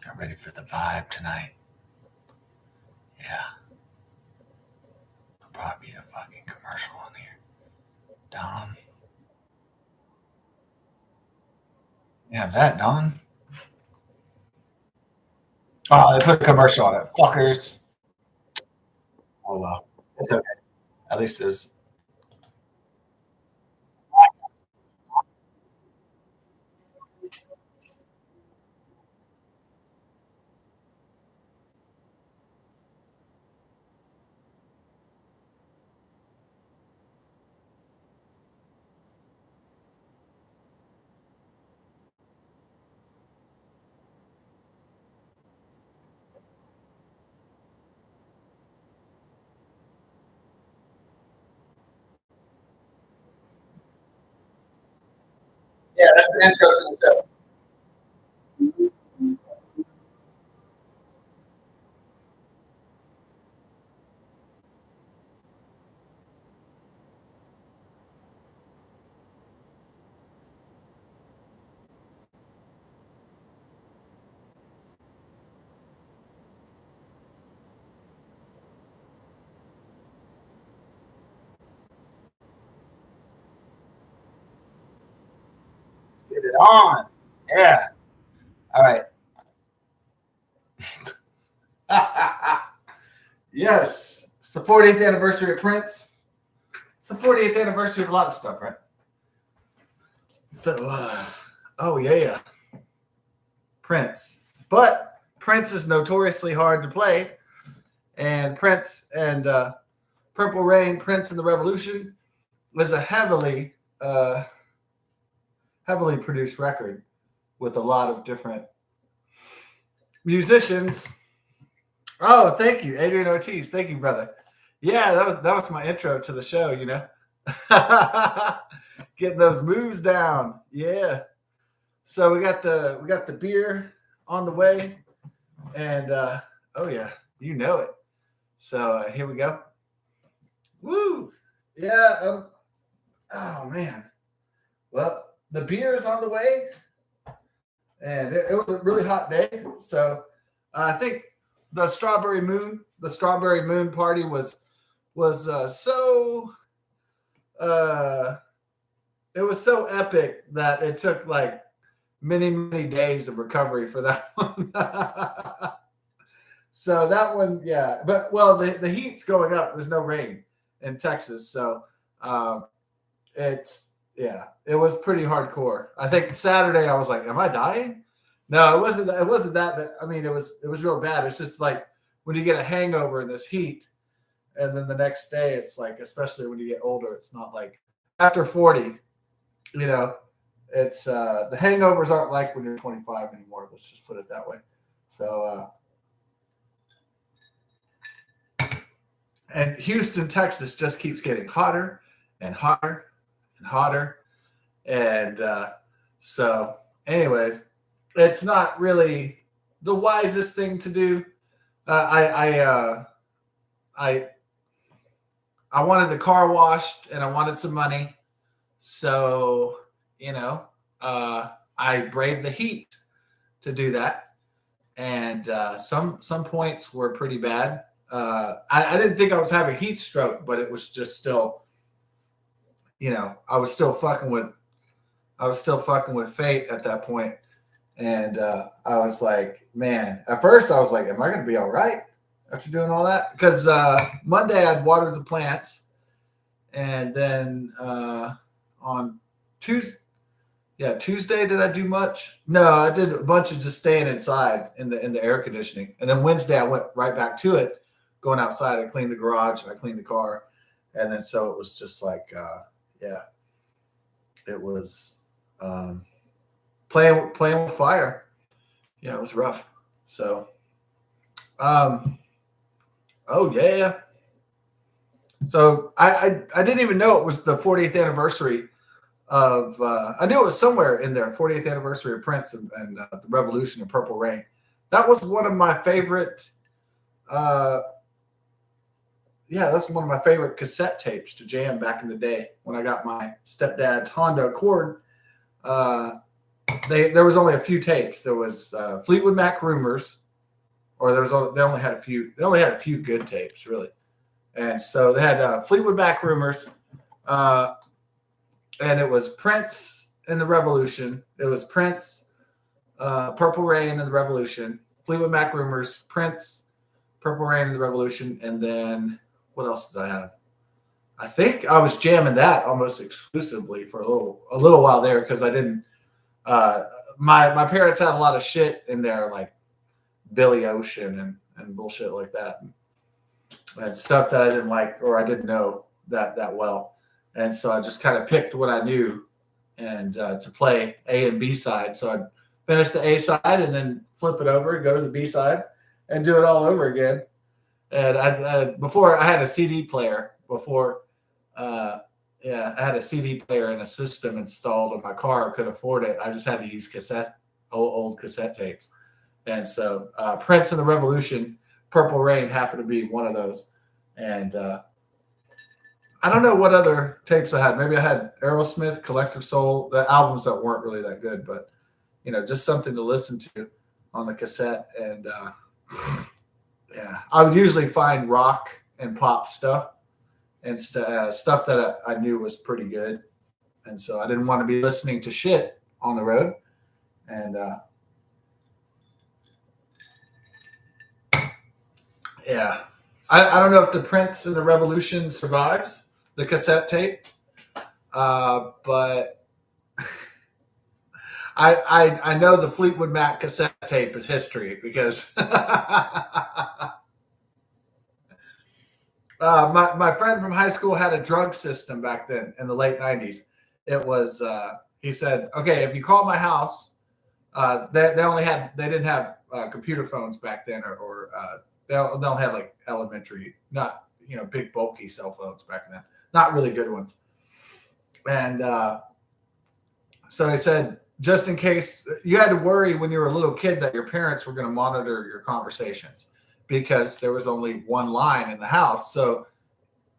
Got ready for the vibe tonight. Yeah. There'll probably be a fucking commercial on here. Don. You have that, Don? Oh, they put a commercial on it. Fuckers. Oh, well. It's okay. At least there's. Yeah, that's the intro to the show. Get it on. Yeah. All right. Yes. It's the 40th anniversary of Prince. It's the 40th anniversary of a lot of stuff, right? So, oh, yeah. Prince. But Prince is notoriously hard to play. And Prince and Purple Rain, Prince and the Revolution was a heavily produced record with a lot of different musicians. Oh, thank you, Adrian Ortiz. Thank you, brother. Yeah, that was my intro to the show. Getting those moves down. Yeah. So we got the beer on the way, and oh yeah, you know it. So here we go. Woo! Yeah. Oh man. Well, the beer is on the way, and it was a really hot day. So I think the strawberry moon party was so it was so epic that it took like many days of recovery for that one. So that one, yeah. But well, the heat's going up. There's no rain in Texas, so it's yeah. It was pretty hardcore. I think Saturday I was like, "Am I dying?" No, it wasn't. It wasn't that. But I mean, it was real bad. It's just like when you get a hangover in this heat, and then the next day it's like, especially when you get older, it's not like after 40. You know, it's the hangovers aren't like when you're 25 anymore. Let's just put it that way. So. And Houston, Texas just keeps getting hotter and hotter and hotter. And so, anyways, it's not really the wisest thing to do. I I wanted the car washed and I wanted some money, so you know, I braved the heat to do that. And some points were pretty bad. I didn't think I was having heat stroke, but it was just still, I was still fucking with fate at that point. And I was like, man, at first I was like, am I going to be all right after doing all that? Because Monday I'd watered the plants. And then on Tuesday, yeah, Tuesday, did I do much? No, I did a bunch of just staying inside in the air conditioning. And then Wednesday I went right back to it, going outside. I cleaned the garage and I cleaned the car. And then so it was just like yeah, it was playing with fire. Yeah, it was rough. So oh yeah. So I didn't even know it was the 40th anniversary of I knew it was somewhere in there, 40th anniversary of Prince and the Revolution of Purple Rain. That was one of my favorite yeah, that's one of my favorite cassette tapes to jam back in the day when I got my stepdad's Honda Accord. there was only a few tapes. There was Fleetwood Mac Rumors, or they only had a few good tapes really, and so they had Fleetwood Mac Rumors, and it was Prince and the Revolution. It was Prince, Purple Rain and the Revolution, Fleetwood Mac Rumors, Prince, Purple Rain and the Revolution, and then what else did I have? I think I was jamming that almost exclusively for a little while there because I didn't. My parents had a lot of shit in there like Billy Ocean and bullshit like that, and stuff that I didn't like or I didn't know that well, and so I just kind of picked what I knew and to play A and B side. So I'd finish the A side and then flip it over, go to the B side, and do it all over again. And before I had a CD player before. I had a CD player and a system installed in my car. I could afford it. I just had to use old cassette tapes. And so Prince and the Revolution, Purple Rain happened to be one of those. And I don't know what other tapes I had. Maybe I had Aerosmith, Collective Soul, the albums that weren't really that good, but just something to listen to on the cassette. And I would usually find rock and pop stuff. And stuff that I knew was pretty good. And so I didn't want to be listening to shit on the road. And I don't know if the Prince and the Revolution survives the cassette tape, but I know the Fleetwood Mac cassette tape is history because my friend from high school had a drug system back then in the late 90s. It was, he said, okay, if you call my house, they didn't have computer phones back then or they don't have like elementary, not, big bulky cell phones back then, not really good ones. And so he said, just in case you had to worry when you were a little kid that your parents were going to monitor your conversations, because there was only one line in the house. So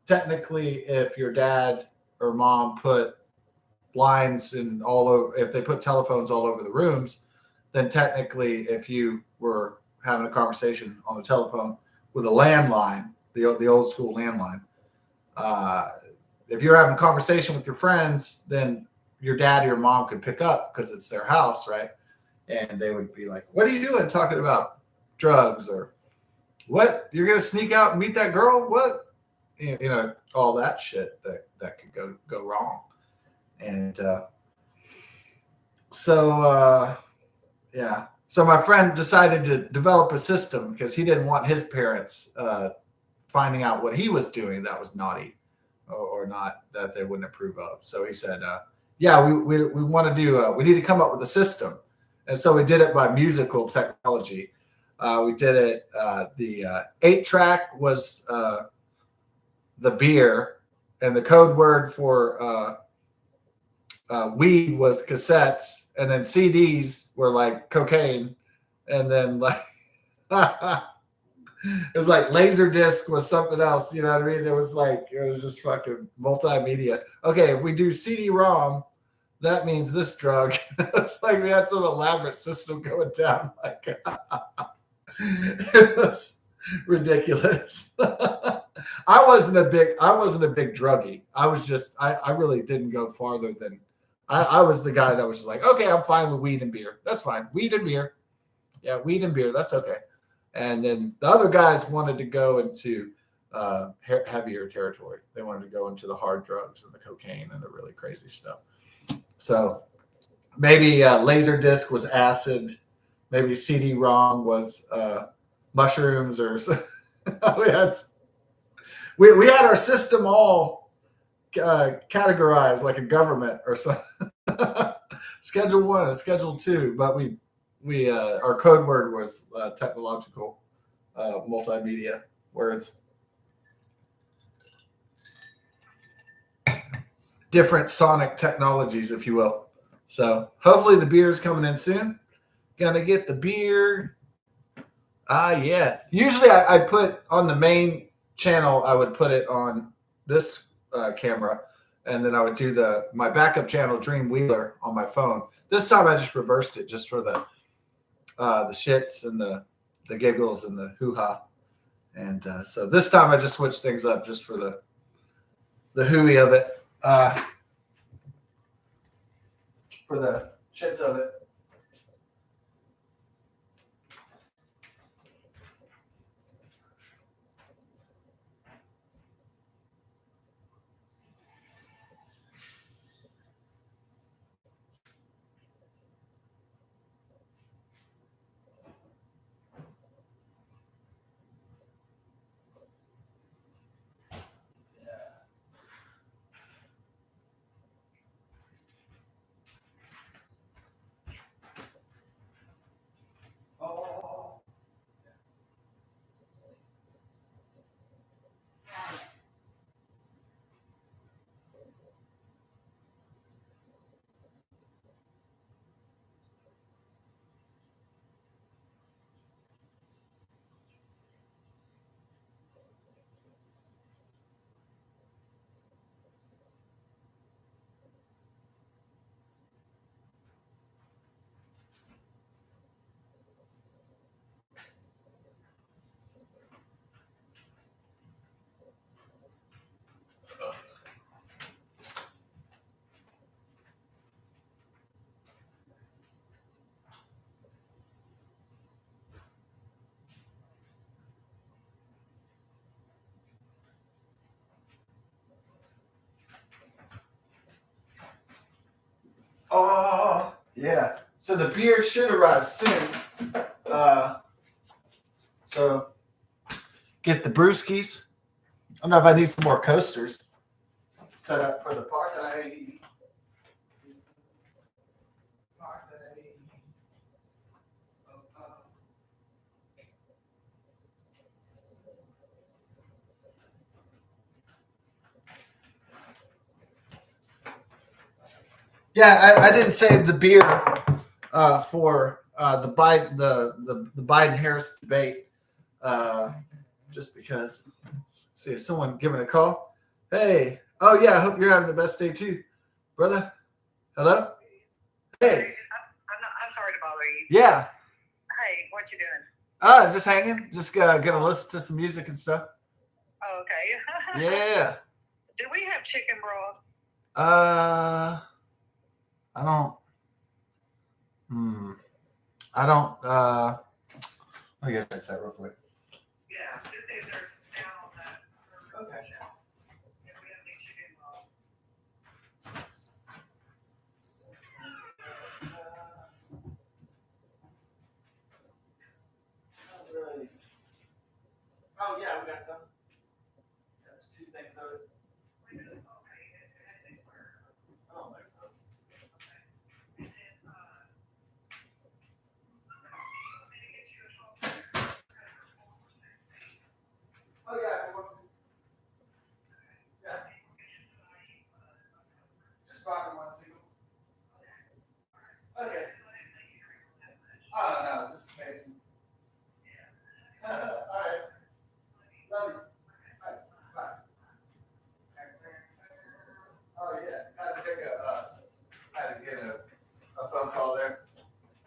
technically, if your dad or mom put lines in if they put telephones all over the rooms, then technically, if you were having a conversation on the telephone with a landline, the old school landline, if you're having a conversation with your friends, then your dad or your mom could pick up because it's their house, right? And they would be like, "What are you doing? Talking about drugs or what? You're gonna sneak out and meet that girl? What? All that shit that could go wrong." And so my friend decided to develop a system because he didn't want his parents finding out what he was doing that was naughty or not, that they wouldn't approve of. So he said, we want to do, we need to come up with a system. And so we did it by musical technology. We did it, the 8-track was the beer, and the code word for weed was cassettes, and then CDs were like cocaine, and then like it was like laser disc was something else. You know what I mean? It was just fucking multimedia. Okay, if we do CD-ROM, that means this drug. It's like we had some elaborate system going down. Like it was ridiculous. I wasn't a big druggie. I really didn't go farther than I was the guy that was just like, okay, I'm fine with weed and beer. That's fine. Weed and beer. Yeah, weed and beer. That's okay. And then the other guys wanted to go into heavier territory. They wanted to go into the hard drugs and the cocaine and the really crazy stuff. So maybe Laserdisc was acid. Maybe CD-ROM was mushrooms or we had our system all categorized like a government or something. Schedule 1, Schedule 2, but we our code word was technological multimedia words. Different sonic technologies, if you will. So hopefully the beer is coming in soon. Gonna get the beer. Yeah. Usually I put on the main channel, I would put it on this camera, and then I would do my backup channel Dream Wheeler on my phone. This time I just reversed it just for the shits and the giggles and the hoo ha. And so this time I just switched things up just for the hooey of it, for the shits of it. Oh, yeah. So the beer should arrive soon. So get the brewskis. I don't know if I need some more coasters set up for the party. Yeah, I didn't save the beer for the Biden Harris debate, just because. See, is someone giving a call? Hey, oh yeah, I hope you're having the best day too, brother. Hello. Hey. I'm sorry to bother you. Yeah. Hey, what you doing? Just hanging. Just gonna listen to some music and stuff. Oh, okay. Yeah. Do we have chicken broth? I don't. I don't. Let me get check that real quick. Yeah, just see if there's down on that. Okay. If we have any chicken broth. Really. Oh yeah, we got some. There's two things of it. I don't think so. Oh yeah, yeah. Just bought one single. Okay. Oh no, just amazing. All right. Love you. All right. Bye. Oh yeah, had to get a phone call there.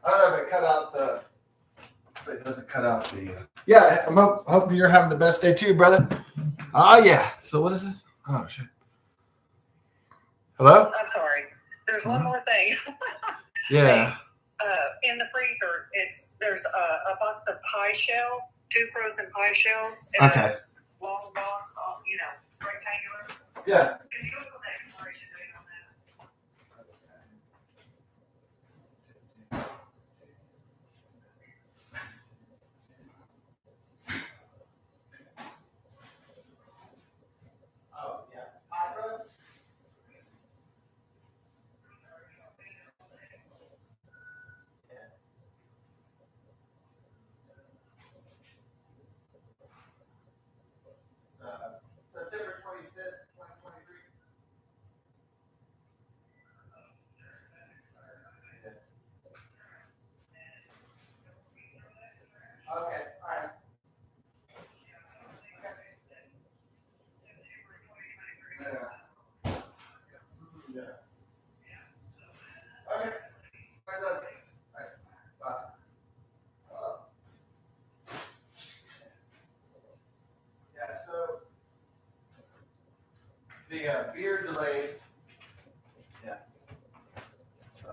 I don't know if it cut out the. If it doesn't cut out the. Yeah, I'm hoping you're having the best day too, brother. Oh yeah. So what is this? Oh shit. Hello. I'm sorry. There's one more thing. Yeah. Hey, in the freezer, there's a box of pie shell, 2 frozen pie shells, and Okay. a long box, rectangular. Yeah. Can you look at the expiration date on that? Oh yeah. Pie crust. September 25th, 2023. the beer delays. Yeah. So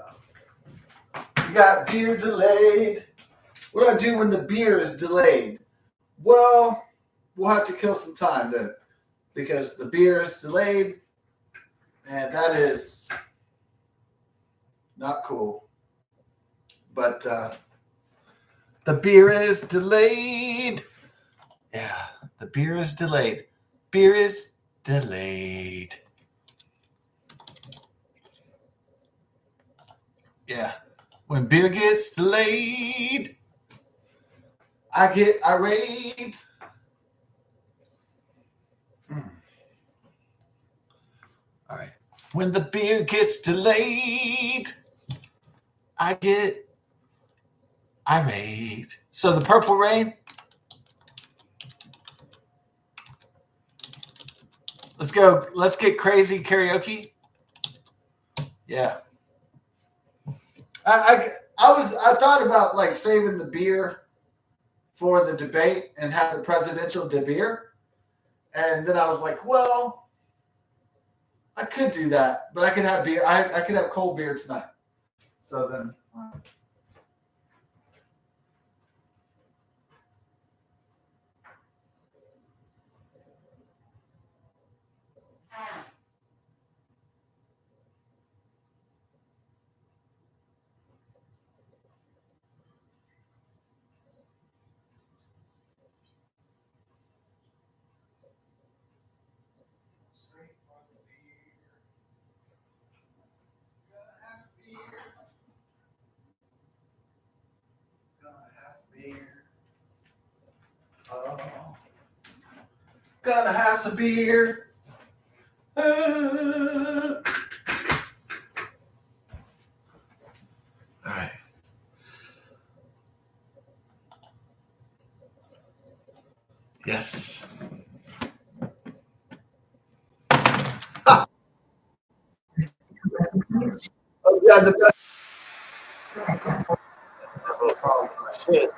you got beer delayed. What do I do when the beer is delayed? Well, we'll have to kill some time then, because the beer is delayed, and that is not cool. But the beer is delayed. Yeah, the beer is delayed. Beer is delayed. Yeah. When beer gets delayed, I get irate. All right. When the beer gets delayed, I get irate. So the Purple Rain. Let's go. Let's get crazy karaoke. Yeah. I thought about like saving the beer for the debate and have the presidential debate. And then I was like, well, I could do that, but I could have beer. I could have cold beer tonight. So then. Oh, gotta have some beer. All right. Yes. Oh, yeah, the best. No problem. Shit.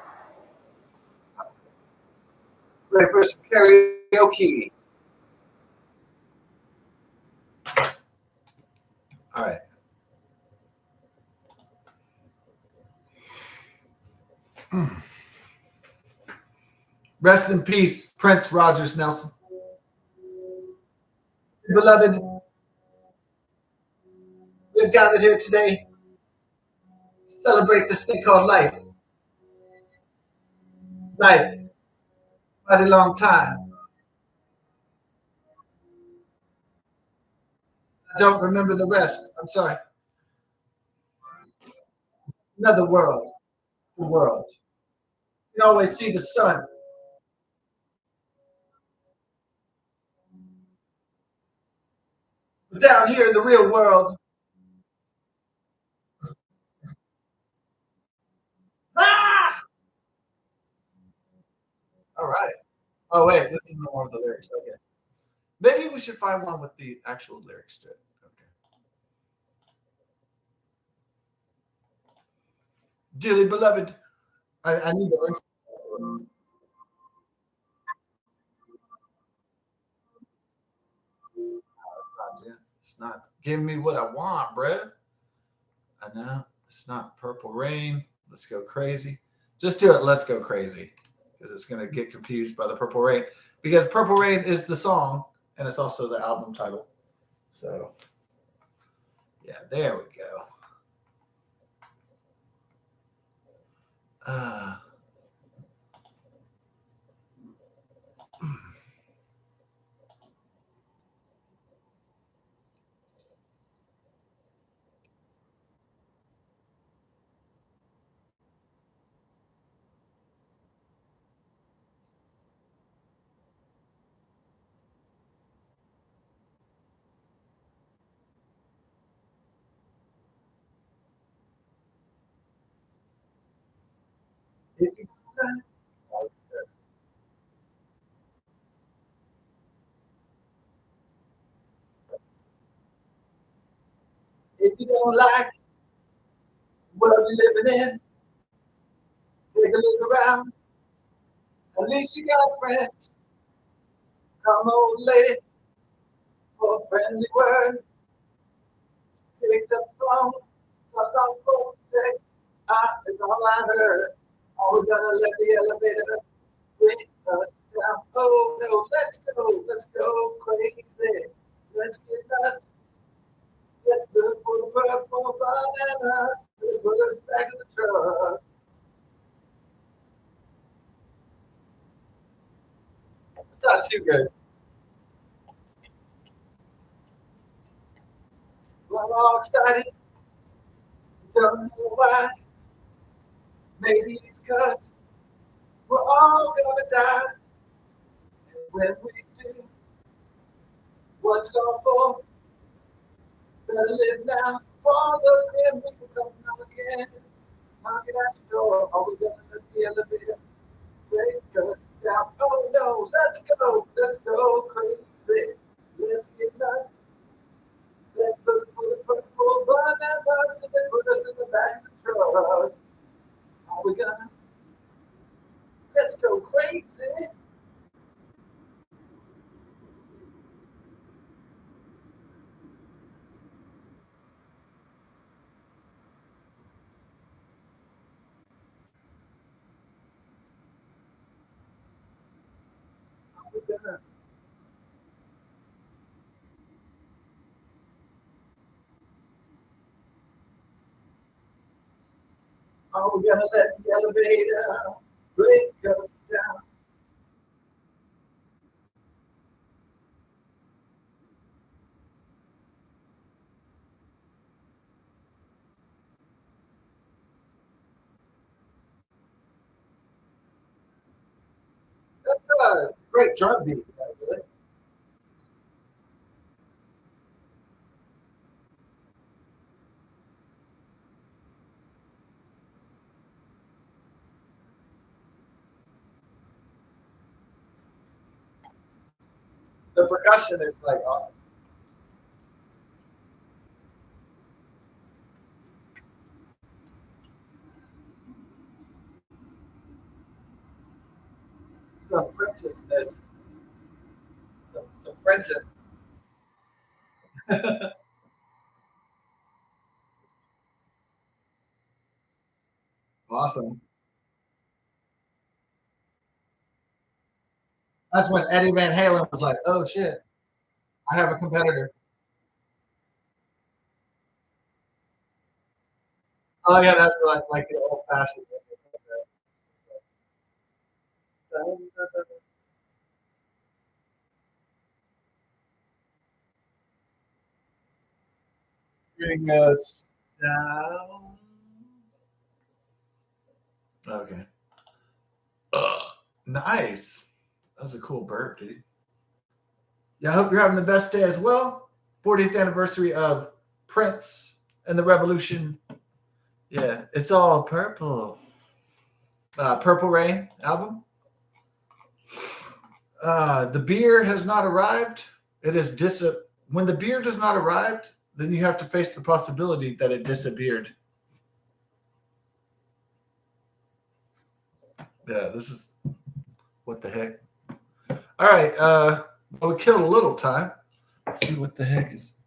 Ready for some karaoke. All right. Rest in peace, Prince Rogers Nelson. Beloved, we've gathered here today to celebrate this thing called life. Life, quite a long time. I don't remember the rest. I'm sorry. Another world. The world. You always see the sun. But down here in the real world. Ah! All right. Oh, wait. This is not one of the lyrics. Okay. Maybe we should find one with the actual lyrics to it. Okay. Dearly beloved, I need the. It's not giving me what I want, bruh. I know it's not Purple Rain. Let's go crazy. Just do it. Let's go crazy because it's gonna get confused by the Purple Rain because Purple Rain is the song and it's also the album title. So yeah, there we go. Uh, if you don't like what we're living in, take a look around. At least you got friends. Come on, lady, for a friendly word. Picked up the phone, got on 46. It's all I heard. Are we gonna let the elevator bring us down? Oh no, let's go crazy. Let's get nuts. Let's look for the purple banana. Put us back in the truck. It's not too good. We're all excited. Don't know why. Maybe it's because we're all gonna die. And when we do, what's awful? Better live now. Father, when we can come out again. Knocking at the door. Are we gonna let the elevator break us down? Oh no, let's go crazy. Let's get nuts. Let's look for the purple bananas and then put us in the back of the truck. Are we gonna? Let's go crazy. Are we gonna? Are we gonna let the elevator break us down? That's a great drum beat. Right? The percussion is like awesome. Some Frenchness, some French. Awesome. That's when Eddie Van Halen was like, "Oh shit, I have a competitor." Oh yeah, that's like the old fashioned. Bring us down. Okay. Ugh. Nice. That was a cool burp, dude. Yeah, I hope you're having the best day as well. 40th anniversary of Prince and the Revolution. Yeah, it's all purple. Purple Rain album. The beer has not arrived. It is when the beer does not arrive, then you have to face the possibility that it disappeared. Yeah, this is what the heck. All right, well, we killed a little time. Let's see what the heck is.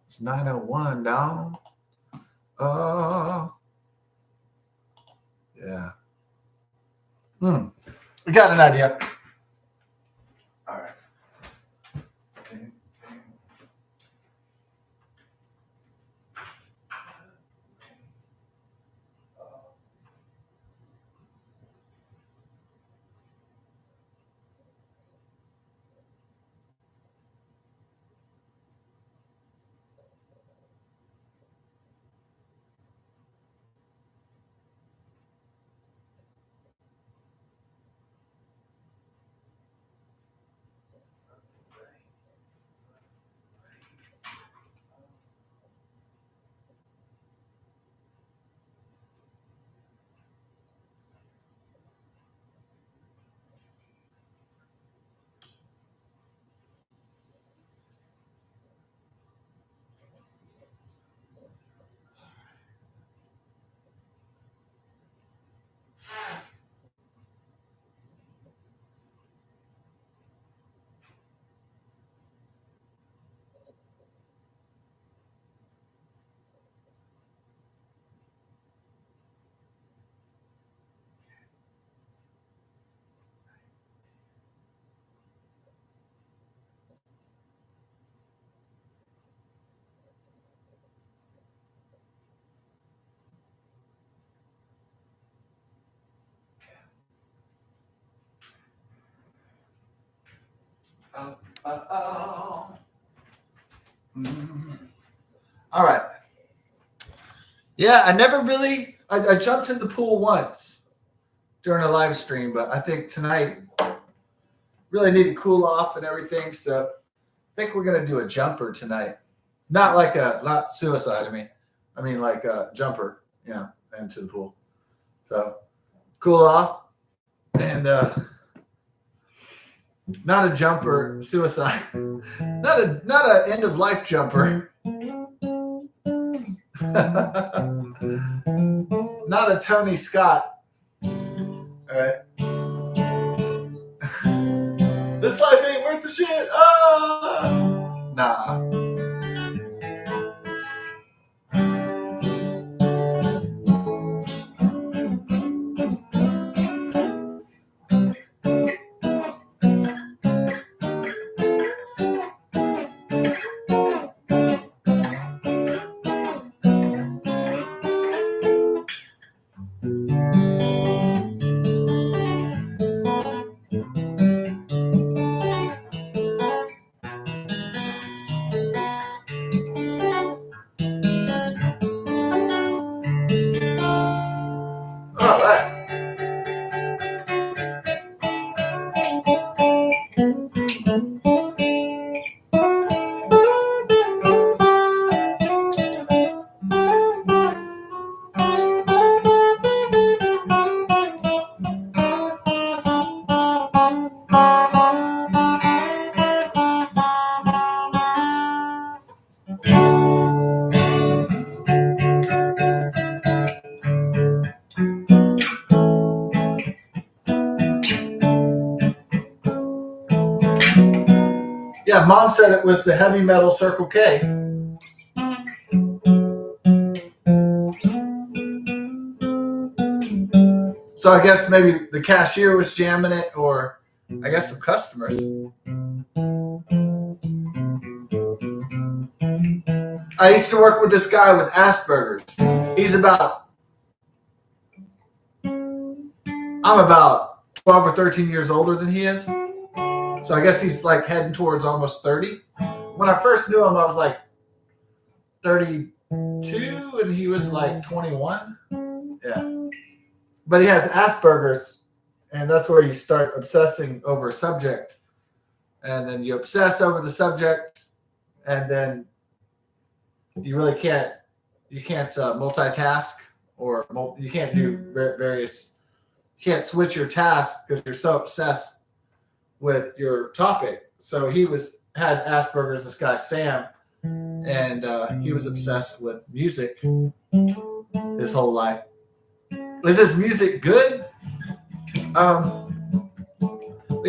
It's 9:01 down. Uh, yeah. We got an idea. All right. All right. Yeah, I never really. I jumped in the pool once during a live stream, but I think tonight really need to cool off and everything. So I think we're gonna do a jumper tonight. Not suicide. I mean like a jumper, into the pool. So cool off and not a jumper, suicide. Not a end of life jumper. Not a Tony Scott. All right. This life ain't worth the shit. Nah. All right. Yeah, Mom said it was the heavy metal Circle K. So I guess maybe the cashier was jamming it, or I guess some customers. I used to work with this guy with Asperger's. I'm about 12 or 13 years older than he is. So I guess he's like heading towards almost 30. When I first knew him, I was like 32 and he was like 21. Yeah. But he has Asperger's, and that's where you start obsessing over a subject. And then you obsess over the subject, and then you really can't multitask, or you can't do various, you can't switch your tasks because you're so obsessed with your topic. So he had Asperger's, this guy Sam, and he was obsessed with music his whole life. Is this music good? You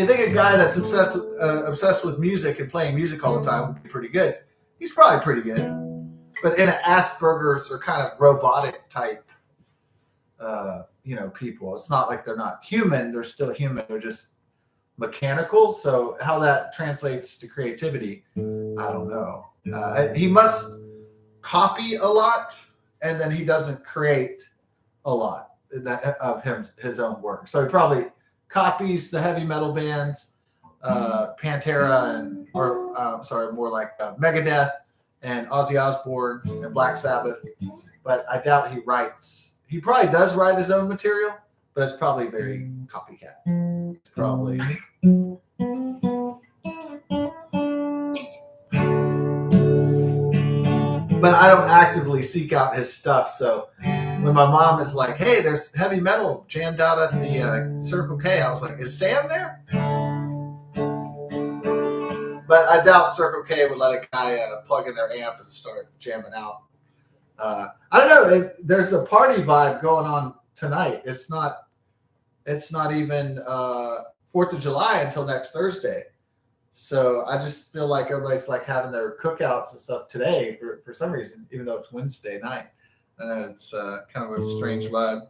think a guy that's obsessed with music and playing music all the time would be pretty good. He's probably pretty good, but in an Asperger's or kind of robotic type, people. It's not like they're not human; they're still human. They're just mechanical. So how that translates to creativity, I don't know. He must copy a lot, and then he doesn't create a lot of his own work. So he probably copies the heavy metal bands, Pantera, more like Megadeth and Ozzy Osbourne and Black Sabbath. But I doubt he writes. He probably does write his own material, but it's probably very copycat. It's probably. But I don't actively seek out his stuff. So when my mom is like, "Hey, there's heavy metal jammed out at the Circle K," I was like, "Is Sam there?" But I doubt Circle K would let a guy plug in their amp and start jamming out. I don't know. There's a party vibe going on tonight. It's not even 4th of July until next Thursday. So I just feel like everybody's like having their cookouts and stuff today for some reason, even though it's Wednesday night. And it's kind of a strange vibe.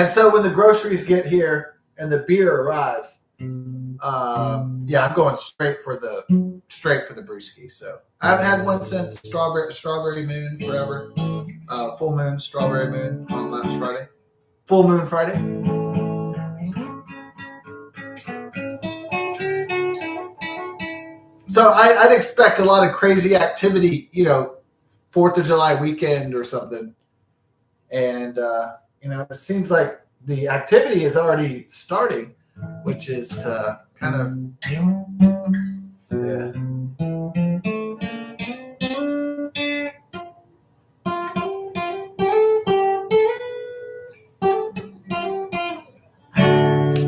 And so when the groceries get here and the beer arrives, I'm going straight for the brewski. So I haven't had one since Strawberry Moon forever. Full Moon Strawberry Moon on last Friday. Full Moon Friday. So I'd expect a lot of crazy activity, 4th of July weekend or something. And, it seems like the activity is already starting, which is kind of, yeah.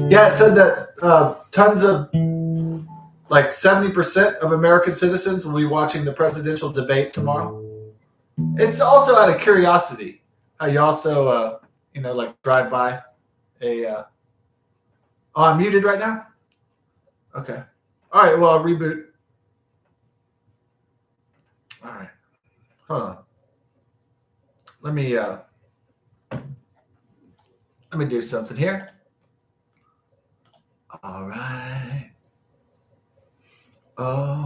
Yeah, it said that tons of, like 70% of American citizens will be watching the presidential debate tomorrow. It's also out of curiosity how you also, like drive by a. Oh, I'm muted right now? Okay. All right, well, I'll reboot. All right. Hold on. Let me do something here. All right. Oh.